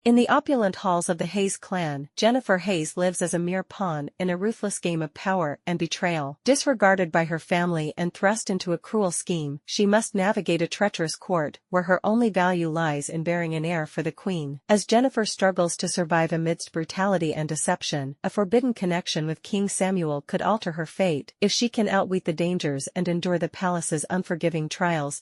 In the opulent halls of the Hayes clan, Jennifer Hayes lives as a mere pawn in a ruthless game of power and betrayal. Disregarded by her family and thrust into a cruel scheme, she must navigate a treacherous court where her only value lies in bearing an heir for the queen. As Jennifer struggles to survive amidst brutality and deception, a forbidden connection with King Samuel could alter her fate if she can outwit the dangers and endure the palace's unforgiving trials.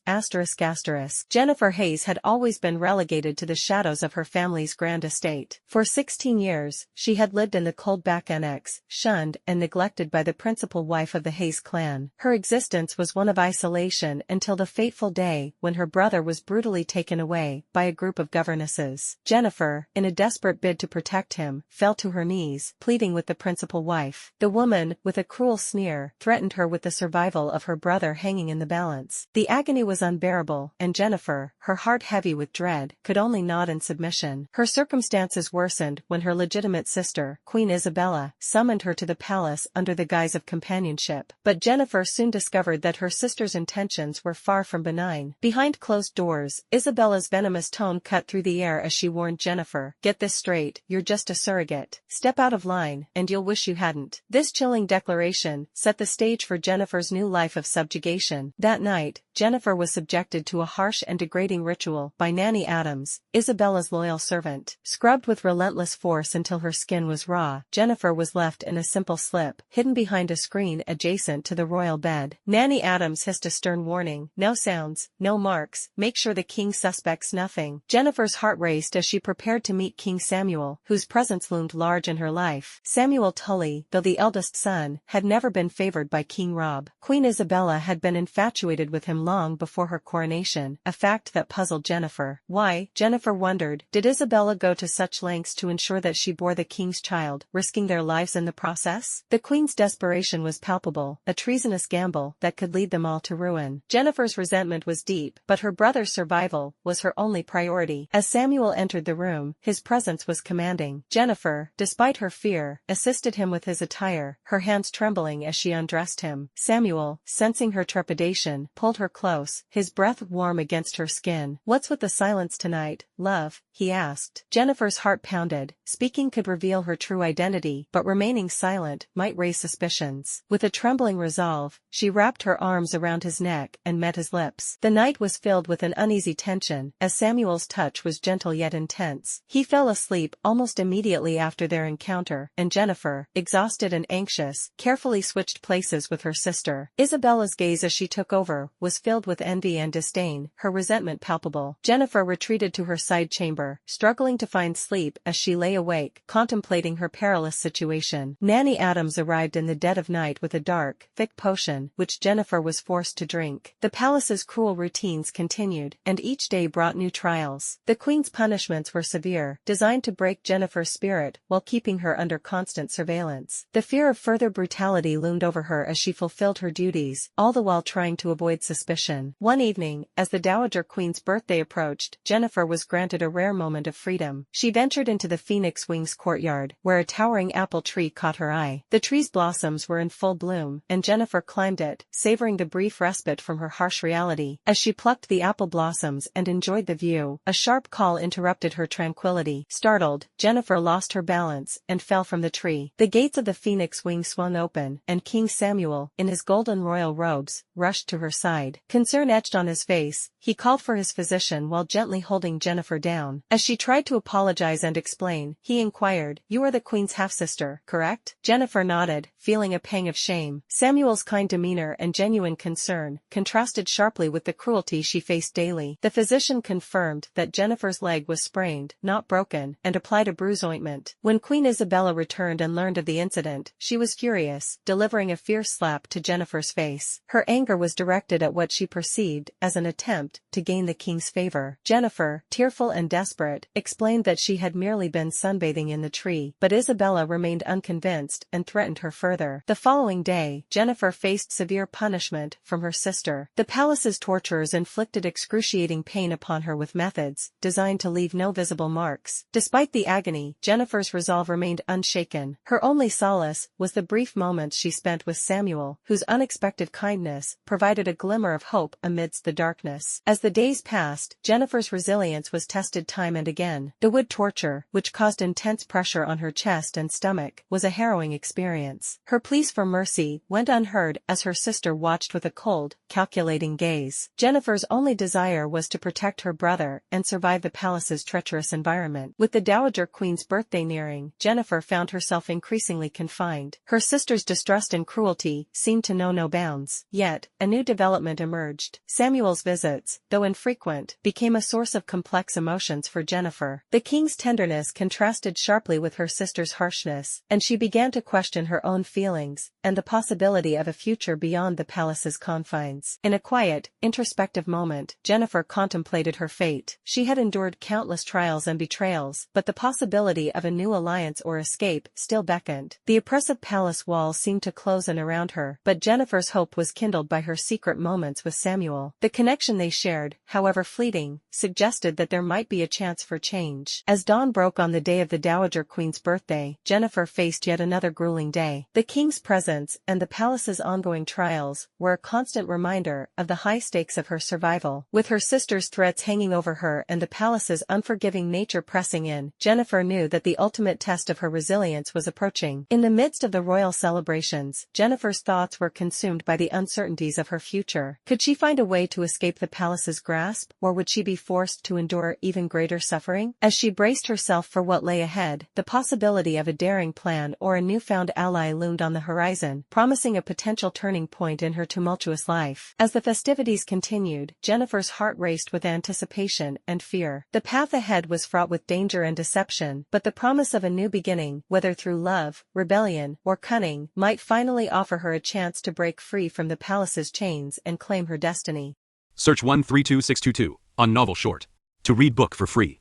Jennifer Hayes had always been relegated to the shadows of her family's grand estate. For 16 years, she had lived in the cold-back annex, shunned and neglected by the principal wife of the Hayes clan. Her existence was one of isolation until the fateful day when her brother was brutally taken away by a group of governesses. Jennifer, in a desperate bid to protect him, fell to her knees, pleading with the principal wife. The woman, with a cruel sneer, threatened her with the survival of her brother hanging in the balance. The agony was unbearable, and Jennifer, her heart heavy with dread, could only nod in submission. Her circumstances worsened when her legitimate sister, Queen Isabella, summoned her to the palace under the guise of companionship. But Jennifer soon discovered that her sister's intentions were far from benign. Behind closed doors, Isabella's venomous tone cut through the air as she warned Jennifer, "Get this straight, you're just a surrogate. Step out of line, and you'll wish you hadn't." This chilling declaration set the stage for Jennifer's new life of subjugation. That night, Jennifer was subjected to a harsh and degrading ritual by Nanny Adams, Isabella's loyal servant. Scrubbed with relentless force until her skin was raw, Jennifer was left in a simple slip, hidden behind a screen adjacent to the royal bed. Nanny Adams hissed a stern warning, "No sounds, no marks, make sure the king suspects nothing." Jennifer's heart raced as she prepared to meet King Samuel, whose presence loomed large in her life. Samuel Tully, though the eldest son, had never been favored by King Rob. Queen Isabella had been infatuated with him long before her coronation, a fact that puzzled Jennifer. Why, Jennifer wondered, did Isabella go to such lengths to ensure that she bore the king's child, risking their lives in the process? The queen's desperation was palpable, a treasonous gamble that could lead them all to ruin. Jennifer's resentment was deep, but her brother's survival was her only priority. As Samuel entered the room, his presence was commanding. Jennifer, despite her fear, assisted him with his attire, her hands trembling as she undressed him. Samuel, sensing her trepidation, pulled her close, his breath warm against her skin. "What's with the silence tonight, love?" he asked. Jennifer's heart pounded. Speaking could reveal her true identity, but remaining silent might raise suspicions. With a trembling resolve, she wrapped her arms around his neck and met his lips. The night was filled with an uneasy tension, as Samuel's touch was gentle yet intense. He fell asleep almost immediately after their encounter, and Jennifer, exhausted and anxious, carefully switched places with her sister. Isabella's gaze as she took over was filled with envy and disdain, her resentment palpable. Jennifer retreated to her side chamber, struggling to find sleep as she lay awake, contemplating her perilous situation. Nanny Adams arrived in the dead of night with a dark, thick potion, which Jennifer was forced to drink. The palace's cruel routines continued, and each day brought new trials. The queen's punishments were severe, designed to break Jennifer's spirit while keeping her under constant surveillance. The fear of further brutality loomed over her as she fulfilled her duties, all the while trying to avoid suspicion. One evening, as the Dowager Queen's birthday approached, Jennifer was granted a rare moment of freedom. She ventured into the Phoenix Wings courtyard, where a towering apple tree caught her eye. The tree's blossoms were in full bloom, and Jennifer climbed it, savoring the brief respite from her harsh reality. As she plucked the apple blossoms and enjoyed the view, a sharp call interrupted her tranquility. Startled, Jennifer lost her balance and fell from the tree. The gates of the Phoenix Wing swung open, and King Samuel, in his golden royal robes, rushed to her side. Concern etched on his face, he called for his physician while gently holding Jennifer down. As she tried to apologize and explain, he inquired, "You are the queen's half-sister, correct?" Jennifer nodded, feeling a pang of shame. Samuel's kind demeanor and genuine concern contrasted sharply with the cruelty she faced daily. The physician confirmed that Jennifer's leg was sprained, not broken, and applied a bruise ointment. When Queen Isabella returned and learned of the incident, she was furious, delivering a fierce slap to Jennifer's face. Her anger was directed at what she perceived as an attempt to gain the king's favor. Jennifer, tearful and desperate, explained that she had merely been sunbathing in the tree, but Isabella remained unconvinced and threatened her further. The following day, Jennifer faced severe punishment from her sister. The palace's torturers inflicted excruciating pain upon her with methods designed to leave no visible marks. Despite the agony, Jennifer's resolve remained unshaken. Her only solace was the brief moments she spent with Samuel, whose unexpected kindness provided a glimmer of hope amidst the darkness. As the days passed, Jennifer's resilience was tested time and again. skin. The wood torture, which caused intense pressure on her chest and stomach, was a harrowing experience. Her pleas for mercy went unheard as her sister watched with a cold, calculating gaze. Jennifer's only desire was to protect her brother and survive the palace's treacherous environment. With the Dowager Queen's birthday nearing, Jennifer found herself increasingly confined. Her sister's distrust and cruelty seemed to know no bounds. Yet, a new development emerged. Samuel's visits, though infrequent, became a source of complex emotions for Jennifer. The king's tenderness contrasted sharply with her sister's harshness, and she began to question her own feelings and the possibility of a future beyond the palace's confines. In a quiet, introspective moment, Jennifer contemplated her fate. She had endured countless trials and betrayals, but the possibility of a new alliance or escape still beckoned. The oppressive palace walls seemed to close in around her, but Jennifer's hope was kindled by her secret moments with Samuel. The connection they shared, however fleeting, suggested that there might be a chance for change. As dawn broke on the day of the Dowager Queen's birthday, Jennifer faced yet another grueling day. The king's presence and the palace's ongoing trials were a constant reminder of the high stakes of her survival. With her sister's threats hanging over her and the palace's unforgiving nature pressing in, Jennifer knew that the ultimate test of her resilience was approaching. In the midst of the royal celebrations, Jennifer's thoughts were consumed by the uncertainties of her future. Could she find a way to escape the palace's grasp, or would she be forced to endure even greater suffering? As she braced herself for what lay ahead, the possibility of a daring plan or a newfound ally loomed on the horizon, promising a potential turning point in her tumultuous life. As the festivities continued, Jennifer's heart raced with anticipation and fear. The path ahead was fraught with danger and deception, but the promise of a new beginning, whether through love, rebellion, or cunning, might finally offer her a chance to break free from the palace's chains and claim her destiny. Search 132622 on Novel Short to read book for free.